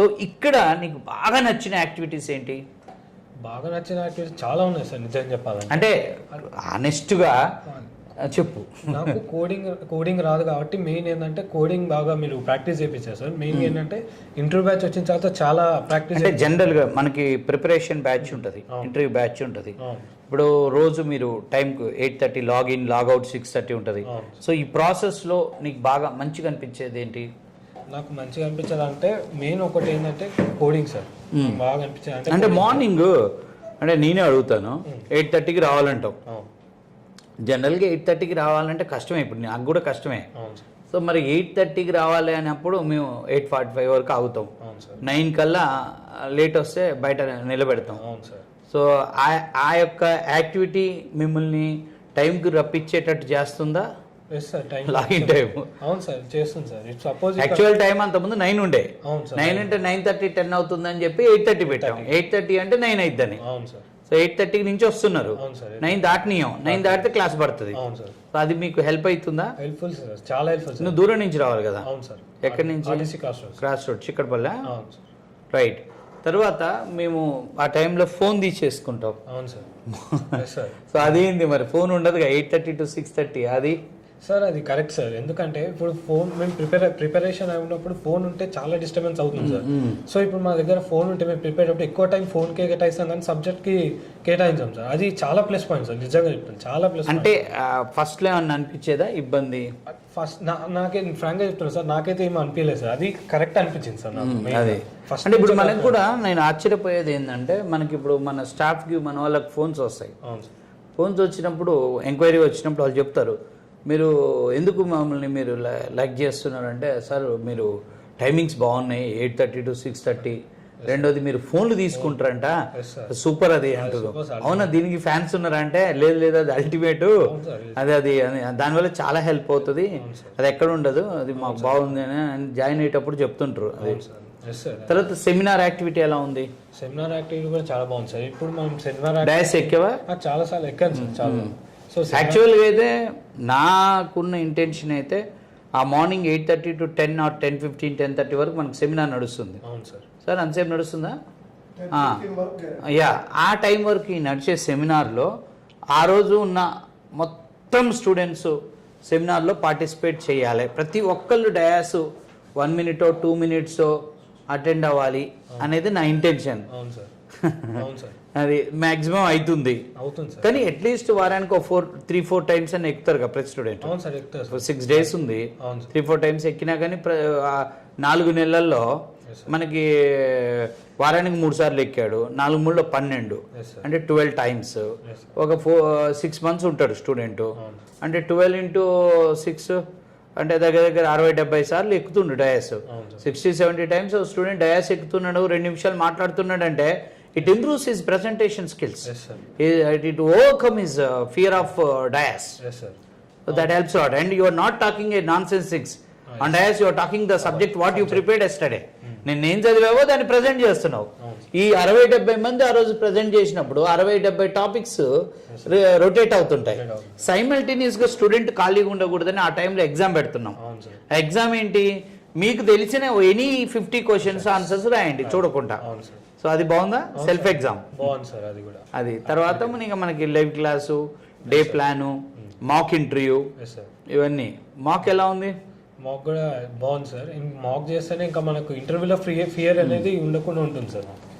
So ఇక్కడ నీకు బాగా నచ్చిన యాక్టివిటీస్ ఏంటి? బాగా నచ్చిన యాక్టివిటీస్ చాలా ఉన్నాయి సార్ నిజంగా చెప్పాలంటే. అంటే ఆనెస్ట్గా చెప్పు. నాకు కోడింగ్ రాదు కాబట్టి మెయిన్ ఏంటంటే కోడింగ్ బాగా మీరు ప్రాక్టీస్ చేయించారు సార్. మెయిన్ ఏంటంటే ఇంటర్వ్యూ బ్యాచ్ వచ్చిన తర్వాత చాలా ప్రాక్టీస్. అంటే జనరల్గా మనకి ప్రిపరేషన్ బ్యాచ్ ఉంటుంది, ఇంటర్వ్యూ బ్యాచ్ ఉంటుంది. ఇప్పుడు రోజు మీరు టైంకు 8:30 లాగిన్, లాగౌట్ 6:30 ఉంటుంది. సో ఈ ప్రాసెస్లో నీకు బాగా మంచిగా అనిపించేది ఏంటి? నాకు మంచిగా అనిపించేది అంటే మెయిన్ ఒకటి ఏంటంటే కోడింగ్ సార్ బాగా అనిపించేది. అంటే మార్నింగ్ అంటే నేనే అడుగుతాను, 8:30కి రావాలంటావు. జనరల్గా 8:30కి రావాలంటే కష్టమే, ఇప్పుడు నాకు కూడా కష్టమే. సో మరి 8:30కి రావాలి అన్నప్పుడు మేము 8:45 వరకు ఆగుతాం. 9 కల్లా లేట్ వస్తే బయట నిలబెడతాం. సో ఆ యొక్క యాక్టివిటీ మిమ్మల్ని టైంకి రప్పించేటట్టు చేస్తుందా? లాగిన్ టైం అవును సార్ చేస్తుంది సార్. సపోజ్ యాక్చువల్ టైం అంతకుముందు 9 ఉండే. 9 అంటే 9:30 10 అవుతుందని చెప్పి 8:30 పెట్టాం. 8:30 అంటే 9 అయిద్దని. అవును సార్. సో 8:30 నుంచి వస్తున్నారు, 9 దాటనీయం. 9 దాటితే క్లాస్ పడుతుంది. సో అది మీకు హెల్ప్ అవుతుందా? హెల్ప్ఫుల్ సార్, చాలా హెల్ప్ఫుల్. నువ్వు దూరం నుంచి రావాలి కదా? అవును సార్. ఎక్కడి నుంచి? Cross road, Chikkadpally. రైట్. తర్వాత మేము ఆ టైంలో ఫోన్ తీసేసుకుంటాం. అవును సార్. సో అదేంది మరి ఫోన్ ఉండదుగా 8:30 to 6:30? అది సార్ అది కరెక్ట్ సార్. ఎందుకంటే ఇప్పుడు ఫోన్ మేము ప్రిపరేషన్ అయి ఉన్నప్పుడు ఫోన్ ఉంటే చాలా డిస్టర్బెన్స్ అవుతుంది సార్. సో ఇప్పుడు మా దగ్గర ఫోన్ ఉంటే మేము ప్రిపేర్ అప్పుడు ఎక్కువ టైం ఫోన్కే కేటాయిస్తాం కానీ సబ్జెక్ట్కి కేటాయించాం సార్. అది చాలా ప్లస్ పాయింట్ సార్, నిజంగా చెప్తాను చాలా ప్లస్. అంటే ఫస్ట్లో ఏమన్నా అనిపించేదా ఇబ్బంది? ఫస్ట్ నాకే ఫ్రాంక్గా చెప్తున్నాను సార్, నాకైతే ఏమీ అనిపించలేదు సార్. అది కరెక్ట్ అనిపించింది సార్ నాకు. అదే ఫస్ట్ అంటే ఇప్పుడు మనకు కూడా నేను ఆశ్చర్యపోయేది ఏంటంటే మనకి ఇప్పుడు మన స్టాఫ్కి మన వాళ్ళకి ఫోన్స్ వస్తాయి. ఫోన్స్ వచ్చినప్పుడు ఎంక్వైరీ వచ్చినప్పుడు వాళ్ళు చెప్తారు, మీరు ఎందుకు మమ్మల్ని మీరు లైక్ చేస్తున్నారంటే, సార్ మీరు టైమింగ్స్ బాగున్నాయి 8:30 to 6:30. రెండోది మీరు ఫోన్లు తీసుకుంటారంట, సూపర్ అది అంటారు. అవునా, దీనికి ఫ్యాన్స్ ఉన్నారంటే లేదు అది అల్టిమేట్, అది దానివల్ల చాలా హెల్ప్ అవుతుంది, అది ఎక్కడ ఉండదు, అది మాకు బాగుంది అని జాయిన్ అయ్యేటప్పుడు చెప్తుంటారు. అది తర్వాత సెమినార్ యాక్టివిటీ ఎలా ఉంది? సెమినార్ యాక్టివిటీ కూడా చాలా బాగుంది సార్. ఇప్పుడు మనం సెమినార్ డయాస్ ఎక్కేవా? చాలా సార్లు ఎక్కాను సార్, చాలా. సో యాక్చువల్గా అయితే నాకున్న ఇంటెన్షన్ అయితే ఆ మార్నింగ్ 8:30 to 10 or 10:15, 10:30 వరకు మనకు సెమినార్ నడుస్తుంది. అవును సార్. సార్ అంతసేపు నడుస్తుందా? యా, ఆ టైం వరకు ఈ నడిచే సెమినార్లో ఆ రోజు ఉన్న మొత్తం స్టూడెంట్స్ సెమినార్లో పార్టిసిపేట్ చేయాలి. ప్రతి ఒక్కళ్ళు డయాస్ 1 minute 2 minutes అటెండ్ అవ్వాలి అనేది నా ఇంటెన్షన్. అవును సార్. అవును సార్. అది మ్యాక్సిమం అవుతుంది కానీ అట్లీస్ట్ వారానికి 3-4 టైమ్స్ అని ఎక్కుతారు కదా ప్రతి స్టూడెంట్. 6 days ఉంది, 3-4 టైమ్స్ ఎక్కినా కానీ 4 నెలల్లో మనకి వారానికి 3 సార్లు ఎక్కాడు, 4 12 అంటే 12 times. ఒక 6 months ఉంటాడు స్టూడెంట్ అంటే 12 into 6 అంటే దగ్గర 60-70 సార్లు ఎక్కుతుండు డయాస్. 60-70 times స్టూడెంట్ డయాస్ ఎక్కుతున్నాడు, 2 నిమిషాలు మాట్లాడుతున్నాడు అంటే it improves his presentation skills. Yes sir. It overcome his fear of dais. Yes sir. So that helps out, and you are not talking a nonsense things. On dais you are talking the subject what you prepared yesterday. నేను ఏం చదివావో దాన్ని present చేస్తున్నావు. ఈ 60-70 మంది ఆ రోజు present చేసినప్పుడు 60-70 topics rotate అవుతుంటాయి. సైమల్టేనియస్గా స్టూడెంట్ ఖాళీగా ఉండకూడదని ఆ టైంలో ఎగ్జామ్ పెడుతున్నాం. ఎగ్జామ్ ఏంటి, మీకు తెలిసిన ఎనీ 50 questions ఆన్సర్స్ రాయండి చూడకుండా. సో అది బాగుందా? సెల్ఫ్ ఎగ్జామ్ బాగుంది సార్. అది కూడా అది తర్వాత మనకి live class, day plan, mock interview, ఇవన్నీ. మాక్ ఎలా ఉంది? మాక్ కూడా బాగుంది సార్. మాక్ చేస్తేనే ఇంకా మనకు ఇంటర్వ్యూలో ఫియర్ అనేది ఉండకుండా ఉంటుంది సార్.